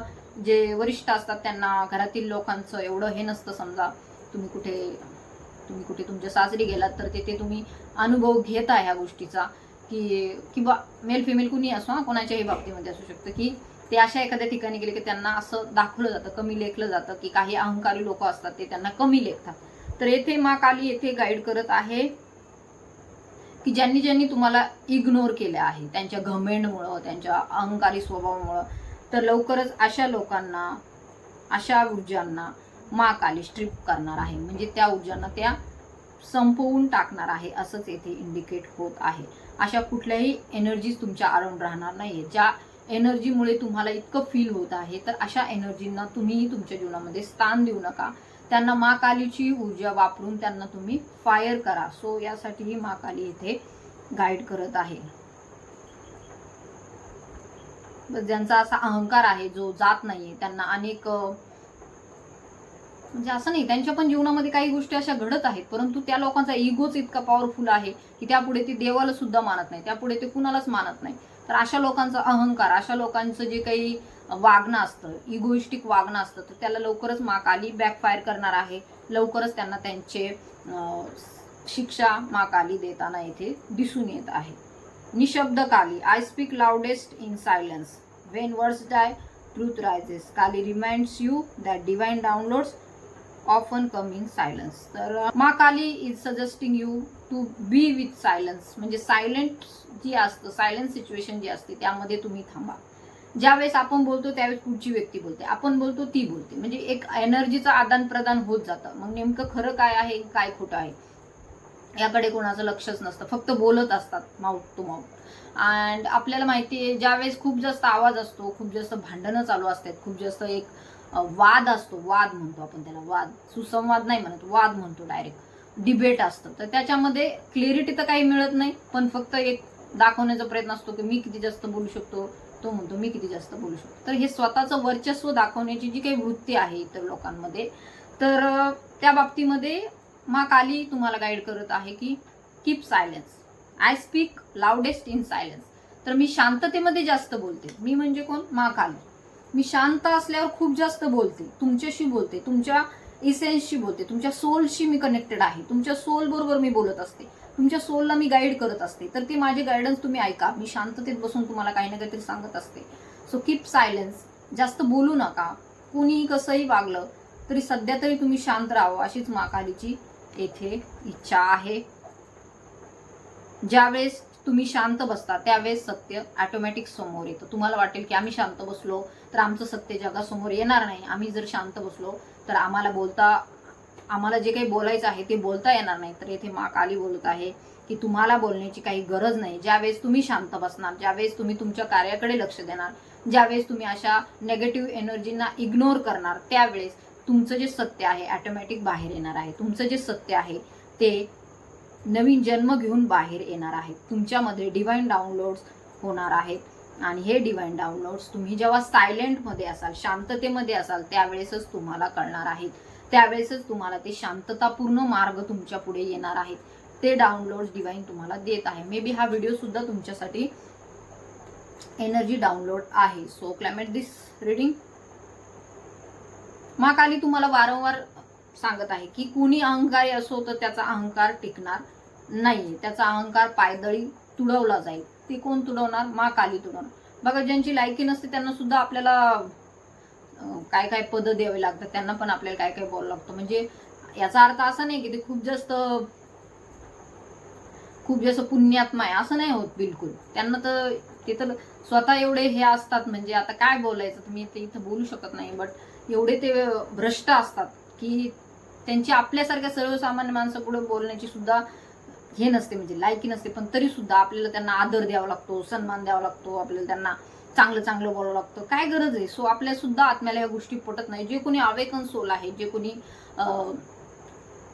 जे वरिष्ठ असतात त्यांना घरातील लोकांचं एवढं हे नसतं. समजा तुम्ही कुठे तुमच्या सासरी गेलात तर तिथे तुम्ही अनुभव घेता ह्या गोष्टीचा, की किंवा मेल फिमेल कुणी असो, कोणाच्याही बाबतीमध्ये असू शकतं की ते अशा एखाद्या ठिकाणी गेले की त्यांना असं दाखवलं जातं, कमी लेखलं जातं, की काही अहंकारी लोक असतात ते त्यांना कमी लेखतात. तर येथे माँ काली येथे गाईड करत आहे की ज्यांनी तुम्हाला इग्नोर केलं आहे त्यांच्या घमेंडमुळं, त्यांच्या अहंकारी स्वभावामुळं, तर लवकरच अशा लोकांना, अशा ऊर्जांना माँ काली स्ट्रिप करणार आहे. म्हणजे त्या ऊर्जांना त्या संपवून टाकणार आहे असंच येथे इंडिकेट होत आहे. अशा कुठल्याही एनर्जीज तुमच्या अराउंड राहणार नाहीये. ज्या एनर्जीमुळे तुम्हाला इतकं फील होत आहे, तर अशा एनर्जींना तुम्ही तुमच्या जीवनामध्ये स्थान देऊ नका. त्यांना माँ कालीची ऊर्जा वापरून त्यांना तुम्ही फायर करा. सो यासाठीही माँ काली इथे गाईड करत आहे. ज्यांचा असा अहंकार आहे जो जात नाहीये, त्यांना अनेक म्हणजे असं नाही, त्यांच्या पण जीवनामध्ये काही गोष्टी अशा घडत आहेत, परंतु त्या लोकांचा इगोच इतका पॉवरफुल आहे की त्यापुढे ते देवाला सुद्धा मानत नाही, त्यापुढे ते कुणालाच मानत नाही. तर अशा लोकांचा अहंकार, अशा लोकांचं जे काही वागणं असतं, इगोइस्टिक वागणं असतं, तर त्याला लवकरच माँ काली बॅकफायर करणार आहे. लवकरच त्यांना त्यांचे शिक्षा माँ काली देताना येथे दिसून येत आहे. निशब्द Kali, I speak loudest in silence, when words die truth rises, Kali reminds you that divine downloads often come in silence. तर माँ Kali is suggesting you to be with silence, म्हणजे सायलेंट जी असतं, सायलेंट सिच्युएशन जी असते त्यामध्ये तुम्ही थांबा. ज्यावेळेस आपण बोलतो त्यावेळेस पुढची व्यक्ती बोलते, आपण बोलतो ती बोलते, म्हणजे एक एनर्जीचं आदान प्रदान होत जातं. मग नेमकं खरं काय आहे, काय खोटं आहे याकडे कोणाचं लक्षच नसतं, फक्त बोलत असतात माउथ टू माउथ. अँड आपल्याला माहिती आहे, ज्यावेळेस खूप जास्त आवाज असतो, खूप जास्त भांडणं चालू असतात, खूप जास्त एक वाद असतो, वाद म्हणतो आपण त्याला, वाद, सुसंवाद नाही म्हणत, वाद म्हणतो, डायरेक्ट डिबेट असतं, तर त्याच्यामध्ये क्लिअरिटी तर काही मिळत नाही, पण फक्त एक दाखवण्याचा प्रयत्न असतो की मी किती जास्त बोलू शकतो, तो म्हणतो मी किती जास्त बोलू शकतो. तर हे स्वतःचं वर्चस्व दाखवण्याची जी काही वृत्ती आहे इतर लोकांमध्ये, तर त्या बाबतीमध्ये माँ काली तुम्हाला गाईड करत आहे की keep silence, I speak loudest in silence. तर मी शांततेमध्ये जास्त बोलते. मी म्हणजे कोण? माँ काली. मी शांत असल्यावर खूप जास्त बोलते, तुमच्याशी बोलते, तुमच्या इसेन्सशी बोलते, तुमच्या सोलशी मी कनेक्टेड आहे, तुमच्या सोल बरोबर मी बोलत असते, तुमच्या सोलला मी गाईड करत असते. तर ते माझे गायडन्स तुम्ही ऐका, मी शांततेत बसून तुम्हाला काही ना काहीतरी सांगत असते. सो कीप सायलेन्स, जास्त बोलू नका. कुणीही कसंही वागलं तरी सध्या तरी तुम्ही शांत राहावं, अशीच माँ कालीची येथे इच्छा आहे. ज्यावेळेस तुम्ही शांत बसता त्यावेळेस सत्य ऑटोमॅटिक समोर येतं. तुम्हाला वाटेल की आम्ही शांत बसलो तर आमचं सत्य जगासमोर येणार नाही, आम्ही जर शांत बसलो तर आम्हाला जे काही बोलायचं आहे ते बोलता येणार नाही. तर येथे माँ काली बोलत आहे की तुम्हाला बोलण्याची काही गरज नाही. ज्यावेळेस तुम्ही शांत बसणार, ज्यावेळेस तुम्ही तुमच्या कार्याकडे लक्ष देणार, ज्यावेळेस तुम्ही अशा नेगेटिव्ह एनर्जींना इग्नोर करणार, त्यावेळेस तुमचं जे सत्य आहे ऑटोमॅटिक बाहेर येणार आहे. तुमचं जे सत्य आहे ते नवीन जन्म घेऊन बाहेर येणार आहे. तुमच्यामध्ये डिवाइन डाउनलोड्स होणार आहेत. आणि हे डिवाइन डाउनलोड्स तुम्ही जेव्हा सायलेंटमध्ये असाल, शांततेमध्ये असाल, त्यावेळेसच तुम्हाला कळणार आहेत. त्यावेळेसच तुम्हाला ते शांततापूर्ण मार्ग तुमच्या पुढे येणार आहेत. ते डाउनलोड्स डिवाइन तुम्हाला देत आहे. मे बी हा व्हिडिओ सुद्धा तुमच्यासाठी एनर्जी डाउनलोड आहे. So climate this reading. माँ काली तुम्हाला वारंवार सांगत आहे की कुणी अहंकारी असो तर त्याचा अहंकार टिकणार नाही, त्याचा अहंकार पायदळी तुडवला जाईल. ते कोण तुडवणार? माँ काली तुडवणार. बघा, ज्यांची लायकी नसते त्यांना सुद्धा आपल्याला काय काय पद द्यावे लागतात, त्यांना पण आपल्याला काय काय बोलावं लागतं. म्हणजे याचा अर्थ असा नाही की ते खूप जास्त पुण्यात्मा आहे, असं नाही होत बिलकुल. त्यांना तर ते तर स्वतः एवढे हे असतात, म्हणजे आता काय बोलायचं, तुम्ही ते इथं बोलू शकत नाही, बट एवढे ते भ्रष्ट असतात की त्यांची आपल्यासारख्या सर्वसामान्य माणसापुढे बोलण्याची सुद्धा हे नसते, म्हणजे लायकी नसते. पण तरी सुद्धा आपल्याला त्यांना आदर द्यावा लागतो, सन्मान द्यावा लागतो, आपल्याला त्यांना चांगलं चांगलं बोलावं लागतं. काय गरज आहे? सो आपल्या सुद्धा आत्म्याला या गोष्टी पटत नाही. जे कोणी अवेकन सोल आहे, जे कोणी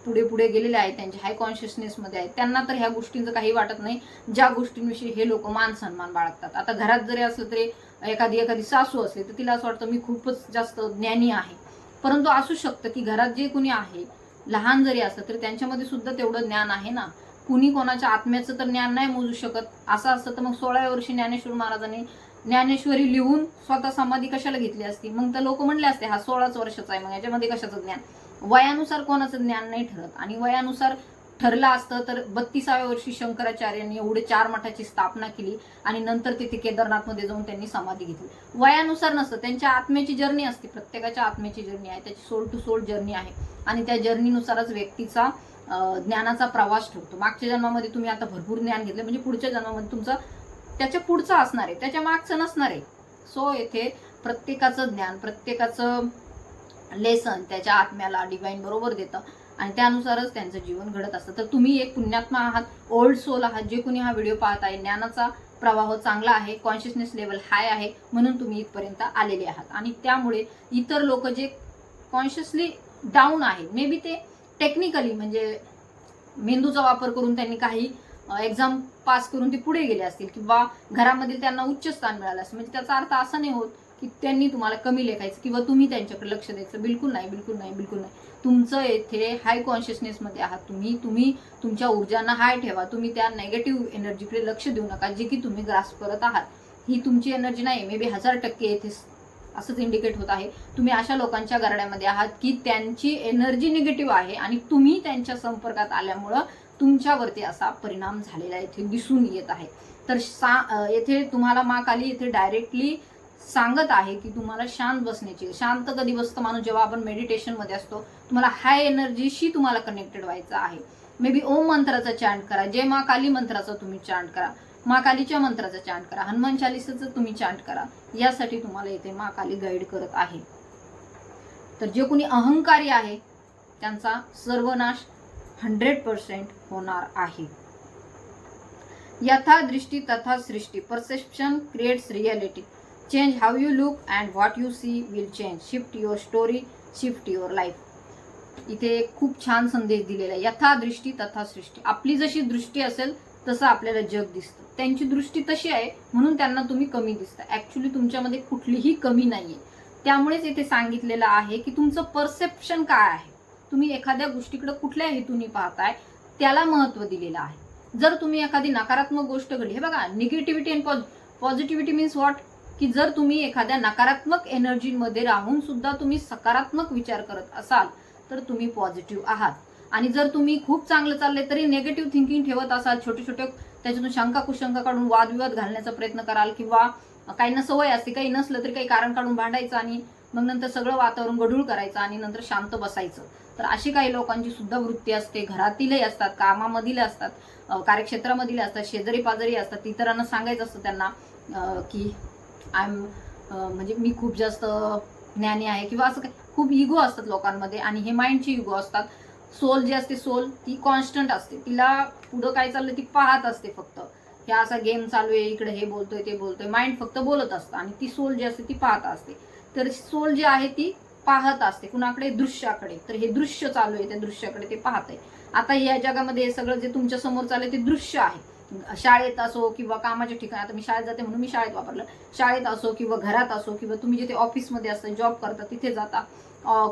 पुढे पुढे गेलेले आहेत, त्यांचे हाय कॉन्शियसनेसमध्ये आहेत, त्यांना तर ह्या गोष्टींचं काही वाटत नाही, ज्या गोष्टींविषयी हे लोक मान सन्मान बाळगतात. आता घरात जरी असलं तरी एखादी सासू असली तर तिला असं वाटतं मी खूपच जास्त ज्ञानी आहे. परंतु असू शकतं की घरात जे कोणी आहे, लहान जरी असलं तरी त्यांच्यामध्ये सुद्धा तेवढं ज्ञान आहे ना. कुणी कोणाच्या आत्म्याचं तर ज्ञान नाही मोजू शकत. असं असतं तर मग 16व्या वर्षी ज्ञानेश्वर महाराजांनी ज्ञानेश्वरी लिहून स्वतः समाधी कशाला घेतली असती? मग तर लोक म्हणले असते हा 16च वर्षाचा आहे, मग याच्यामध्ये कशाचं ज्ञान? वयानुसार कोणाचं ज्ञान नाही ठरत. आणि वयानुसार ठरलं असतं तर 32व्या वर्षी शंकराचार्यांनी एवढे 4 मठाची स्थापना केली आणि नंतर तिथे केदारनाथमध्ये जाऊन त्यांनी समाधी घेतली. वयानुसार नसतं, त्यांच्या आत्म्याची जर्नी असते. प्रत्येकाच्या आत्म्याची जर्नी आहे, त्याची सोल टू सोल जर्नी आहे. आणि त्या जर्नीनुसारच व्यक्तीचा ज्ञानाचा प्रवास ठरतो. मागच्या जन्मामध्ये तुम्ही आता भरपूर ज्ञान घेतलं, म्हणजे पुढच्या जन्मामध्ये तुमचं त्याच्या पुढचं असणार आहे, त्याच्या मागचं नसणार आहे. सो येथे प्रत्येकाचं ज्ञान, प्रत्येकाचं लेसन त्याच्या आत्म्याला डिवाइन बरोबर देतं आणि त्यानुसारच त्यांचं जीवन घडत असतं. तर तुम्ही एक पुण्यात्मा आहात, ओल्ड सोल आहात. जे कोणी हा व्हिडिओ पाहत आहे, ज्ञानाचा प्रवाह चांगला आहे, कॉन्शियसनेस लेवल हाय आहे, म्हणून तुम्ही इथपर्यंत आलेले आहात. आणि त्यामुळे इतर लोक जे कॉन्शियसली डाऊन आहेत, मे बी ते टेक्निकली म्हणजे मेंदूचा वापर करून त्यांनी काही एक्झाम पास करून ते पुढे गेले असतील किंवा घरामधील त्यांना उच्च स्थान मिळालं असेल, म्हणजे त्याचा अर्थ असा नाही होत की त्यांनी तुम्हाला कमी लेखायचं किंवा तुम्ही त्यांच्याकडे लक्ष द्यायचं. बिलकुल नाही, बिलकुल नाही, बिलकुल नाही. तुमचं येथे हाय कॉन्शियसनेसमध्ये आहात तुम्ही तुमच्या ऊर्जांना हाय ठेवा. तुम्ही त्या नेगेटिव्ह एनर्जीकडे लक्ष देऊ नका जे की तुम्ही ग्रास्प करत आहात. ही तुमची एनर्जी नाही, मे बी 1000% येथे असंच इंडिकेट होत आहे. तुम्ही अशा लोकांच्या गारड्यामध्ये आहात की त्यांची एनर्जी निगेटिव्ह आहे आणि तुम्ही त्यांच्या संपर्कात आल्यामुळं तुमच्यावरती असा परिणाम झालेला इथे दिसून येत आहे. तर येथे तुम्हाला मा काली येथे डायरेक्टली सांगत आहे की तुम्हाला शांत बसण्याची. शांत कधी बसतं माणूस, जेव्हा आपण मेडिटेशनमध्ये असतो. तुम्हाला हाय एनर्जीशी तुम्हाला कनेक्टेड व्हायचं आहे. मे बी ओम मंत्राचा चॅन्ट करा, जय मा काली मंत्राचा तुम्ही चॅन्ट करा, मा कालीच्या मंत्राचा चॅन्ट करा, हनुमान चालीसाचं तुम्ही चॅन्ट करा. यासाठी तुम्हाला इथे मा काली गाईड करत आहे. तर जे कोणी अहंकारी आहे त्यांचा सर्वनाश 100% होणार आहे. यथा दृष्टी तथा सृष्टी. Perception creates reality. Change how you look and what you see will change. Shift your story, shift your life. इथे खूप छान संदेश दिलेला आहे. यथा दृष्टी तथा सृष्टी. आपली जशी दृष्टी असेल तसं आपल्याला जग दिसतं. त्यांची दृष्टी तशी आहे म्हणून त्यांना तुम्ही कमी दिसता. ऍक्च्युली तुमच्यामध्ये कुठलीही कमी नाहीये. त्यामुळेच इथे सांगितलेलं आहे की तुमचं परसेप्शन काय आहे, तुम्ही एखाद्या गोष्टीकडे कुठल्या हेतूने पाहताय त्याला महत्व दिलेलं आहे. जर तुम्ही एखादी नकारात्मक गोष्ट घडली, हे बघा negativity and positivity means what, की जर तुम्ही एखाद्या नकारात्मक एनर्जीमध्ये राहून सुद्धा तुम्ही सकारात्मक विचार करत असाल तर तुम्ही पॉझिटिव्ह आहात. आणि जर तुम्ही खूप चांगलं चाललंय तरी नेगेटिव्ह थिंकिंग ठेवत असाल, छोटे छोटे त्याच्यातून शंका कुशंका काढून वादविवाद घालण्याचा प्रयत्न कराल किंवा काहींना सवय असते काही नसलं तरी काही कारण काढून भांडायचं आणि मग नंतर सगळं वातावरण गढूळ करायचं आणि नंतर शांत बसायचं. तर अशी काही लोकांची सुद्धा वृत्ती असते. घरातीलही असतात, कामामधील असतात, कार्यक्षेत्रामधील असतात, शेजारी पाजारी असतात. इतरांना सांगायचं असतं त्यांना की म्हणजे मी खूप जास्त ज्ञानी आहे किंवा असं काही. खूप इगो असतात लोकांमध्ये आणि हे माइंडची इगो असतात. सोल जी असते, सोल ती कॉन्स्टंट असते. तिला पुढं काय चाललंय ती पाहत असते. फक्त हे असा गेम चालू आहे, इकडे हे बोलतोय ते बोलतोय, माइंड फक्त बोलत असतं आणि ती सोल जी असते ती पाहत असते. तर सोल जी आहे ती पाहत असते कुणाकडे, दृश्याकडे. तर हे दृश्य चालू आहे, त्या दृश्याकडे ते पाहत आहे. आता या जगामध्ये हे सगळं जे तुमच्या समोर चाललंय ते दृश्य आहे. शाळेत असो किंवा कामाच्या ठिकाणी, आता मी शाळेत जाते म्हणून मी शाळेत वापरलं, शाळेत असो किंवा घरात असो किंवा तुम्ही जिथे ऑफिसमध्ये असता, जॉब करता, तिथे जाता,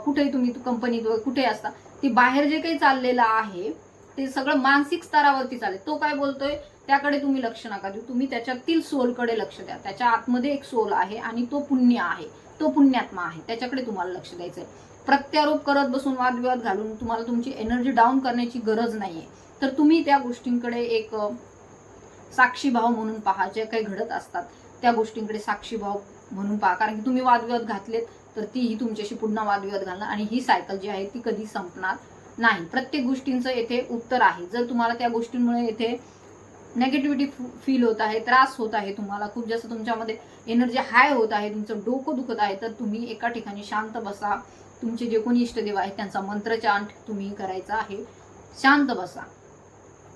कुठेही तुम्ही कंपनीत कुठे असता, ते बाहेर जे काही चाललेलं आहे ते सगळं मानसिक स्तरावरती चालेल. तो काय बोलतोय त्याकडे तुम्ही लक्ष नका देऊ, तुम्ही त्याच्यातील सोलकडे लक्ष द्या. त्याच्या आतमध्ये एक सोल आहे आणि तो पुण्य आहे, तो पुण्यात्मा आहे, त्याच्याकडे तुम्हाला लक्ष द्यायचंय. प्रत्यारोप करत बसून वादविवाद घालून तुम्हाला तुमची एनर्जी डाऊन करण्याची गरज नाहीये. तर तुम्ही त्या गोष्टींकडे एक साक्षीभाव म्हणून पहा. जे काही घडत असतात त्या गोष्टींकडे साक्षीभाव म्हणून पहा. कारण की तुम्ही वादविवाद घातलेत तर तीही तुमच्याशी पुन्हा वादविवाद घालणार आणि ही सायकल जी आहे ती कधी संपणार नाही. प्रत्येक गोष्टींचं येथे उत्तर आहे. जर तुम्हाला त्या गोष्टींमुळे येथे नेगेटिव्हिटी फील होत आहे, त्रास होत आहे, तुम्हाला खूप जास्त तुमच्यामध्ये एनर्जी हाय होत आहे, तुमचं डोकं दुखत आहे, तर तुम्ही एका ठिकाणी शांत बसा. तुमचे जे कोणी इष्टदेव आहेत त्यांचा मंत्र चांट तुम्ही करायचा आहे. शांत बसा.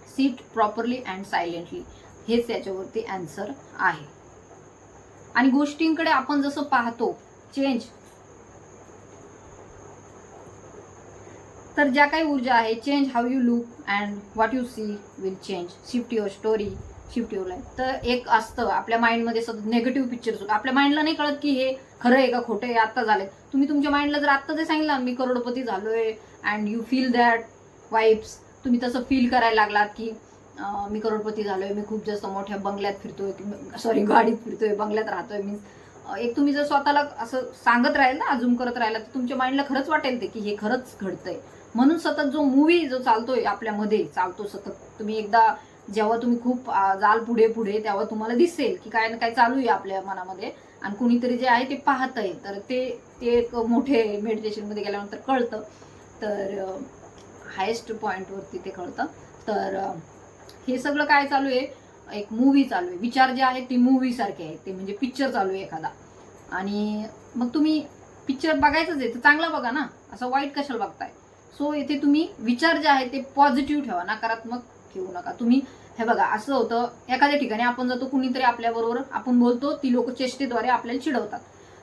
Seat properly and silently. हेच याच्यावरती आन्सर आहे. आणि गोष्टींकडे आपण जसं पाहतो चेंज, तर ज्या काही ऊर्जा आहे, change how you look and what you see will change. Shift your story, shift your life. तर एक असतं आपल्या माइंडमध्ये सतत नेगेटिव्ह पिक्चर्स होतं. आपल्या माइंडला नाही कळत की हे खरं आहे का खोटं आहे, आत्ता झालंय. तुम्ही तुमच्या माइंडला जर आत्ता जे सांगितलं मी करोडपती झालोय and you feel that vibes, तुम्ही तसं फील करायला लागलात की मी करोडपती झालोय, मी खूप जास्त मोठ्या बंगल्यात फिरतोय, सॉरी गाडीत फिरतोय, बंगल्यात राहतोय. मीन्स एक तुम्ही जर स्वतःला असं सांगत राहील ना, अजूम करत राहिला, तर तुमच्या माइंडला खरंच वाटेल ते की हे खरंच घडतंय. म्हणून सतत जो मूवी जो चालतोय आपल्यामध्ये चालतो सतत, तुम्ही एकदा जेव्हा तुम्ही खूप जाल पुढे पुढे तेव्हा तुम्हाला दिसेल की काय ना काय चालू आहे आपल्या मनामध्ये आणि कुणीतरी जे आहे ते पाहतंय. तर ते एक मोठे मेडिटेशनमध्ये गेल्यानंतर कळतं. तर हायेस्ट पॉईंटवरती ते कळतं. तर हे सगळं काय चालू आहे, एक मूवी चालू आहे. विचार जे आहेत ते मूवी सारखे आहेत, ते म्हणजे पिक्चर चालू आहे एखादा. आणि मग तुम्ही पिक्चर बघायचंच आहे तर चांगला बघा ना, असं वाईट कशाला बघताय. सो इथे तुम्ही विचार जे आहे ते पॉझिटिव्ह ठेवा, नकारात्मक ठेवू नका. तुम्ही हे बघा असं होतं, एखाद्या ठिकाणी आपण जातो, कुणीतरी आपल्याबरोबर आपण बोलतो, ती लोक चेष्टेद्वारे आपल्याला चिडवतात.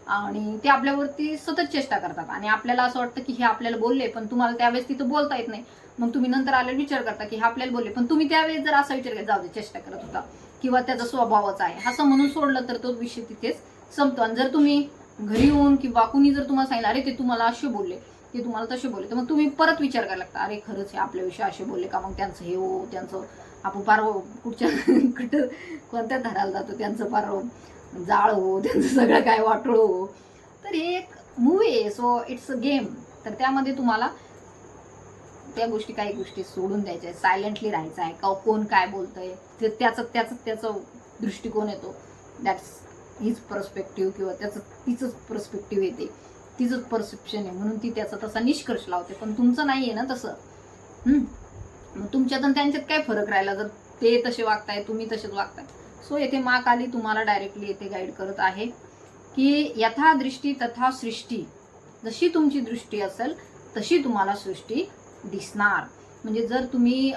आणि ते आपल्यावरती सतत चेष्टा करतात आणि आपल्याला असं वाटतं की हे आपल्याला बोलले, पण तुम्हाला त्यावेळेस तिथं बोलता येत नाही. मग तुम्ही नंतर आल्यावर विचार करता की हे आपल्याला बोलले, पण तुम्ही त्यावेळेस जर असा विचार केला, जाऊ दे चेष्टा करत होता किंवा त्याचा स्वभावच आहे असं म्हणून सोडलं तर तो विषय तिथेच संपतो. आणि जर तुम्ही घरी येऊन किंवा कुणी जर तुम्हाला सांगितलं अरे ते तुम्हाला असे बोलले, ते तुम्हाला तसे बोलले, तर मग तुम्ही परत विचार करायला लागता, अरे खरंच हे आपल्याविषयी असे बोलले का, मग त्यांचं हे हो त्यांचं आपण पार कुठच्या कुठं कोणत्या धराला जातो, त्यांचं पार जाळ हो, त्यांचं सगळं काय वाटोळ हो. तर हे एक मूवी आहे, सो इट्स अ गेम. तर त्यामध्ये तुम्हाला त्या गोष्टी काही गोष्टी सोडून द्यायच्या आहे, सायलेंटली राहायचं आहे. का कोण काय बोलतंय त्याचं दृष्टिकोन येतो, दॅट्स हिज पर्स्पेक्टिव्ह किंवा तिचंच पर्स्पेक्टिव्ह येते, तिचंच परसेप्शन आहे, म्हणून ती त्याचा तसा निष्कर्ष लावते. पण तुमचं नाही आहे ना तसं. मग तुमच्यात आणि त्यांच्यात काय फरक राहिला जर ते तसे वागताय, तुम्ही तसेच वागताय. सो येथे मा काली तुम्हाला डायरेक्टली येथे गाईड करत आहे की यथा दृष्टी तथा सृष्टी, जशी तुमची दृष्टी असेल तशी तुम्हाला सृष्टी दिसणार. म्हणजे जर तुम्ही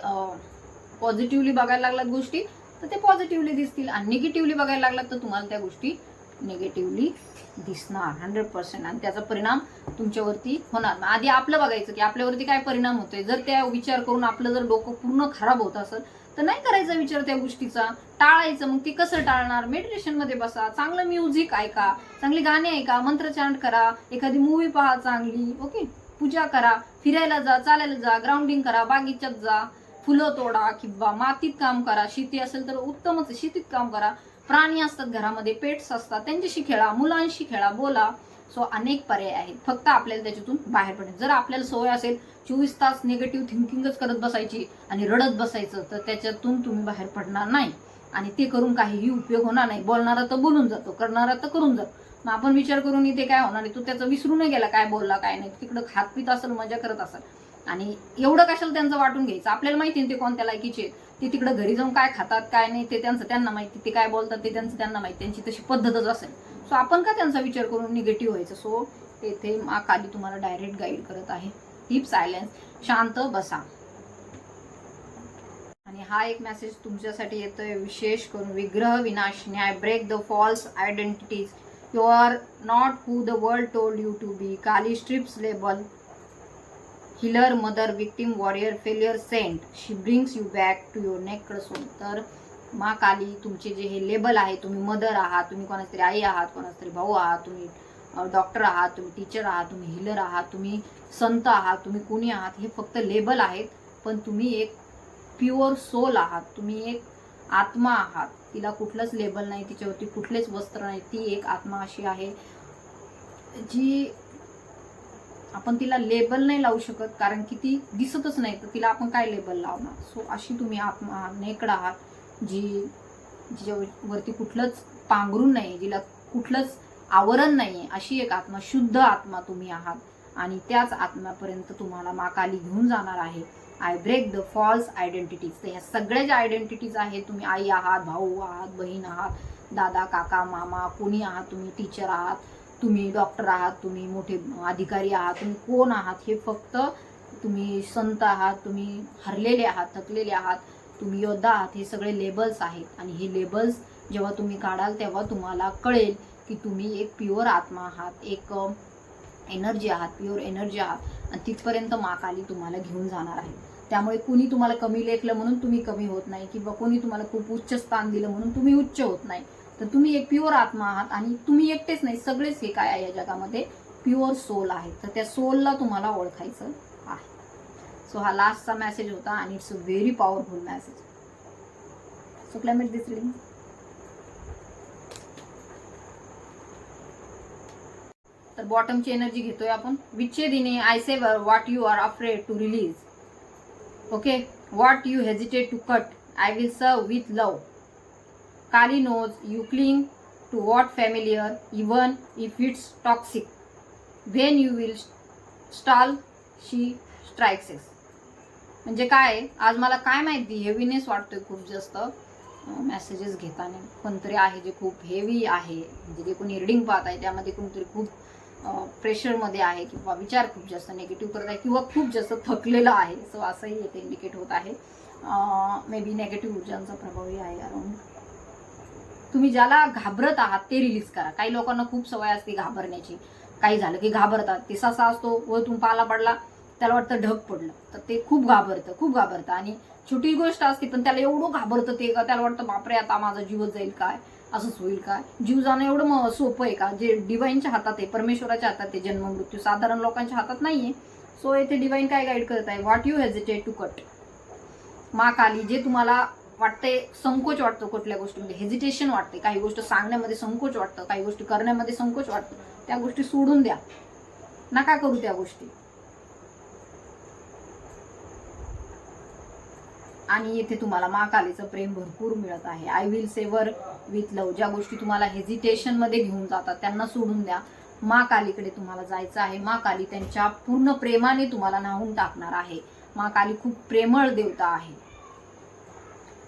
पॉझिटिव्हली बघायला लागलात गोष्टी तर ते पॉझिटिव्हली दिसतील, आणि निगेटिव्हली बघायला लागलात तर तुम्हाला त्या गोष्टी निगेटिव्हली दिसणार 100%. आणि त्याचा परिणाम तुमच्यावरती होणार. आधी आपलं बघायचं की आपल्यावरती काय परिणाम होतोय. जर त्या विचार करून आपलं जर डोकं पूर्ण खराब होत असेल तर नाही करायचा विचार त्या गोष्टीचा, टाळायचं. मग ती कसं टाळणार, मेडिटेशनमध्ये बसा, चांगलं म्युझिक ऐका, चांगली गाणी ऐका, मंत्रचांट करा, एखादी मूवी पहा चांगली, ओके, पूजा करा, फिरायला जा, चालायला जा, ग्राउंडिंग करा, बागीच्यात जा, फुलं तोडा किंवा मातीत काम करा, शेती असेल तर उत्तमच शेतीत काम करा, प्राणी असतात घरामध्ये, पेट्स असतात त्यांच्याशी खेळा, मुलांशी खेळा, बोला. सो अनेक पर्याय आहेत, फक्त आपल्याला त्याच्यातून बाहेर पडायचं. जर आपल्याला सवय असेल 24 तास निगेटिव्ह थिंकिंगच करत बसायची आणि रडत बसायचं तर त्याच्यातून तुम्ही बाहेर पडणार नाही आणि ते करून काहीही उपयोग होणार नाही. बोलणारा तर बोलून जातो, करणारा तर करून जातो. मग आपण विचार करून इथे काय होणार आहे, तो त्याचं विसरून गेला काय बोलला काय नाही, तिकडं खात पित असेल, मजा करत असेल, आणि एवढं कशाला त्यांचं वाटून घ्यायचं. आपल्याला माहिती आहे ते कोणत्या लायकीचे, ते तिकडं घरी जाऊन काय खातात काय नाही ते त्यांना माहिती, ते काय बोलतात ते त्यांना माहिती, त्यांची तशी पद्धतच असेल. सो आपण का त्यांचा विचार करून निगेटिव्ह व्हायचं. सो येथे मा काली तुम्हाला डायरेक्ट गाईड करत आहे, कीप सायलेन्स, शांत बसा. आणि हा एक मेसेज तुमच्यासाठी येतोय विशेष करून, विग्रह विनाश न्याय, break the false identities, you are not who the world told you to be, Kali strips label, healer, mother, victim, warrior, failure, saint, she brings you back to your naked soul. तर मा काली तुमचे जे हे लेबल आहे, तुम्ही mother आहात, तुम्ही कोणाच तरी आई आहात, कोणाच तरी भाऊ आहात, तुम्ही डॉक्टर आहात, तुम्ही टीचर आहात, तुम्ही हिलर आहात, तुम्ही संत आहात, तुम्ही कोणी आहात, हे फक्त लेबल आहेत. पण तुम्ही एक प्युअर सोल आहात, तुम्ही एक आत्मा आहात. तिला कुठलंच लेबल नाही, तिच्यावरती कुठलेच वस्त्र नाही. ती एक आत्मा अशी आहे जी आपण तिला लेबल नाही लावू शकत, कारण की ती दिसतच नाही, तर तिला आपण काय लेबल लावणार. सो अशी तुम्ही आत्मा नेकड आहात, जिच्यावरती कुठलंच पांघरून नाही, जिला कुठलंच आवरण नाही, अशी एक आत्मा, शुद्ध आत्मा तुम्ही आहात. आणि त्याच आत्म्यापर्यंत तुम्हाला मा काली घेऊन जाणार आहे. I break the false identities. तर ह्या सगळ्या ज्या आयडेंटिटीज आहेत, तुम्ही आई आहात, भाऊ आहात, बहीण आहात, दादा, काका, मामा, कोणी आहात, तुम्ही टीचर आहात, तुम्ही डॉक्टर आहात, तुम्ही मोठे अधिकारी आहात, तुम्ही कोण आहात, हे फक्त तुम्ही संत आहात, तुम्ही हरलेले आहात, थकलेले आहात, तुम्ही योद्धा आहात, हे सगळे लेबल्स आहेत. आणि हे लेबल्स जेव्हा तुम्ही काढाल तेव्हा तुम्हाला कळेल की तुम्ही एक प्युअर आत्मा आहात, एक एनर्जी आहात, प्युअर एनर्जी आहात. आणि तिथपर्यंत मा काली तुम्हाला घेऊन जाणार आहे. त्यामुळे कुणी तुम्हाला कमी लेखलं म्हणून तुम्ही कमी होत नाही, किंवा कोणी तुम्हाला खूप उच्च स्थान दिलं म्हणून तुम्ही उच्च होत नाही. तर तुम्ही एक प्युअर आत्मा आहात, आणि तुम्ही एकटेच नाही, सगळेच हे काय आहे या जगामध्ये प्युअर सोल आहे. तर त्या सोलला तुम्हाला ओळखायचं आहे. सो हा लास्टचा मेसेज होता, आणि it's a very powerful message. So climate this reading. तर बॉटमची एनर्जी घेतोय आपण. विच्छेदिनी, I savour what you are afraid to release. Okay, what you hesitate to cut, I will serve with love. Kali knows you cling to what familiar, even if it's toxic. When you will stall, she strikes us. म्हणजे काय, आज मला काय माहिती heaviness वाटतोय खूप जास्त messages घेताना. कोणतरी आहे जे खूप हेवी आहे, म्हणजे जे कोणी रीडिंग पाहत आहे त्यामध्ये कोणतरी खूप प्रेशरमध्ये आहे, किंवा विचार खूप जास्त निगेटिव्ह करत आहे, किंवा खूप जास्त थकलेलं आहे. सो असंही येथे इंडिकेट होत आहे. मे बी नेगेटिव्ह ऊर्जांचा प्रभावही आहे अराउंड. तुम्ही ज्याला घाबरत आहात ते रिलीज करा. काही लोकांना खूप सवय असते घाबरण्याची, काही झालं की घाबरतात. ते ससा असतो वरतून पाला पडला त्याला वाटतं ढग पडलं, तर ते खूप घाबरतं. आणि छोटी गोष्ट असते पण त्याला एवढं घाबरतं ते का त्याला वाटतं बापरे आता माझा जीवच जाईल काय, असंच होईल काय. जीव जाणं एवढं सोपं आहे का? जे डिवाईनच्या हातात आहे, परमेश्वराच्या हातात आहे जन्म मृत्यू, साधारण लोकांच्या हातात नाहीये. सो येथे डिवाईन काय गाईड करत आहे, what you hesitate to cut. मा काली, जे तुम्हाला वाटते संकोच वाटतो कुठल्या गोष्टीमध्ये, हेजिटेशन वाटते, काही गोष्ट सांगण्यामध्ये संकोच वाटतं, काही गोष्टी करण्यामध्ये संकोच वाटतं, त्या गोष्टी सोडून द्या, नका करू त्या गोष्टी. आणि येथे तुम्हाला मा कालीचं प्रेम भरपूर मिळत आहे. I will saver with love. ज्या गोष्टी तुम्हाला हेजिटेशन मध्ये घेऊन जातात त्यांना सोडून द्या. मा कालीकडे तुम्हाला जायचं आहे. मा काली त्यांच्या पूर्ण प्रेमाने तुम्हाला न्हावून टाकणार आहे. मा काली खूप प्रेमळ देवता आहे.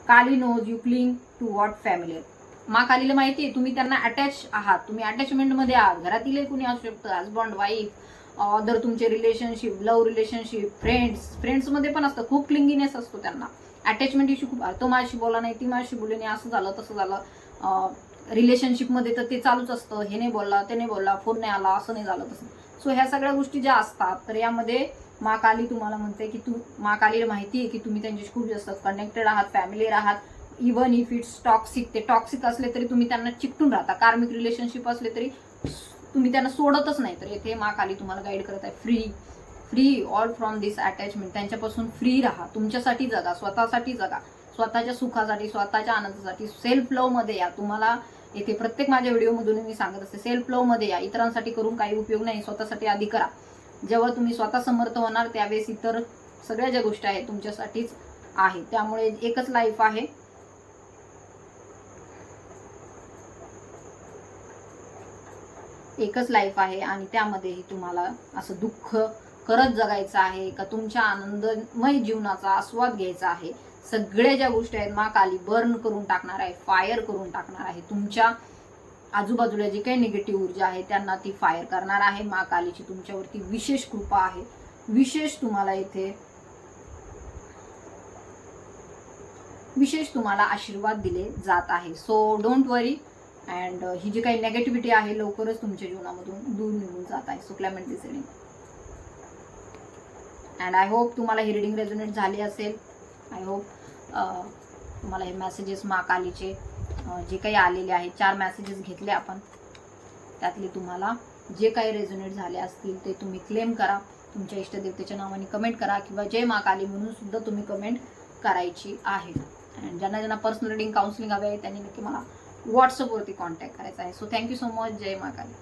Kali knows you cling to what family. मा कालीला माहिती आहे तुम्ही त्यांना अटॅच आहात, तुम्ही अटॅचमेंट मध्ये आहात. घरातील कोणी असू शकतं, हजबंड वाईफ, अदर तुमचे रिलेशनशिप, लव्ह रिलेशनशिप, फ्रेंड्स मध्ये पण असतं. खूप क्लिंगिनेस असतो त्यांना. अटॅचमेंट इश्यू खूप, तो माझ्याशी बोला नाही, ती माझ्याशी बोलली नाही, असं झालं तसं झालं. रिलेशनशिपमध्ये तर ते चालूच असतं, हे नाही बोलला, ते नाही बोलला, फोन नाही आला, असं नाही झालं तसं. सो ह्या सगळ्या गोष्टी ज्या असतात, तर यामध्ये मा काली तुम्हाला म्हणते की मा कालीला माहिती आहे की तुम्ही त्यांच्याशी खूप जास्त कनेक्टेड आहात, फॅमिलीर आहात. इवन इफ इट्स टॉक्सिक, ते टॉक्सिक असले तरी तुम्ही त्यांना चिकटून राहता. कार्मिक रिलेशनशिप असले तरी तुम्ही त्यांना सोडतच नाही. तर येथे मा काली तुम्हाला गाईड करत आहे, free all from this attachment. त्यांच्यापासून फ्री राहा, तुमच्यासाठी जगा, स्वतःसाठी जगा, स्वतःच्या सुखासाठी, स्वतःच्या आनंदासाठी. सेल्फ लव्ह मध्ये या. तुम्हाला येथे प्रत्येक माझ्या व्हिडिओमधून मी सांगत असते, सेल्फ लव्ह मध्ये या. इतरांसाठी करून काही उपयोग नाही, स्वतःसाठी आधी करा. जेव्हा तुम्ही स्वतः समर्थ होणार त्यावेळेस इतर सगळ्या ज्या गोष्टी आहेत तुमच्यासाठीच आहे. त्यामुळे एकच लाईफ आहे, आणि त्यामध्येही तुम्हाला असं दुःख करत जगायचं आहे का तुमच्या आनंदमय जीवनाचा आस्वाद घ्यायचा आहे. सगळ्या ज्या गोष्टी आहेत मा काली बर्न करून टाकणार आहे, फायर करून टाकणार आहे. तुमच्या आजूबाजूला जी काही निगेटिव्ह ऊर्जा आहे त्यांना ती फायर करणार आहे. मा कालीची तुमच्यावरती विशेष कृपा आहे, तुम्हाला इथे विशेष तुम्हाला आशीर्वाद दिले जात आहे. So don't worry. अँड ही जी काही नेगेटिव्हिटी आहे लवकरच तुमच्या जीवनामधून दूर निघून जात आहे. So Clement this reading. And I hope तुम्हाला ही रीडिंग रेझोनेट झाली असेल. आय होप तुम्हाला हे मेसेजेस मा कालीचे जे काही आलेले आहेत, 4 मेसेजेस घेतले आपण, त्यातले तुम्हाला जे काही रेझोनेट झाले असतील ते तुम्ही क्लेम करा. तुमच्या इष्टदेवतेच्या नावाने कमेंट करा किंवा जय मा काली म्हणून सुद्धा तुम्ही कमेंट करायची आहे. अँड ज्यांना पर्सनल रीडिंग काउन्सिलिंग हवे आहे त्यांनी नक्की मला व्हॉट्सअपवरती कॉन्टॅक्ट करायचा आहे. So thank you so much. जय मा काली.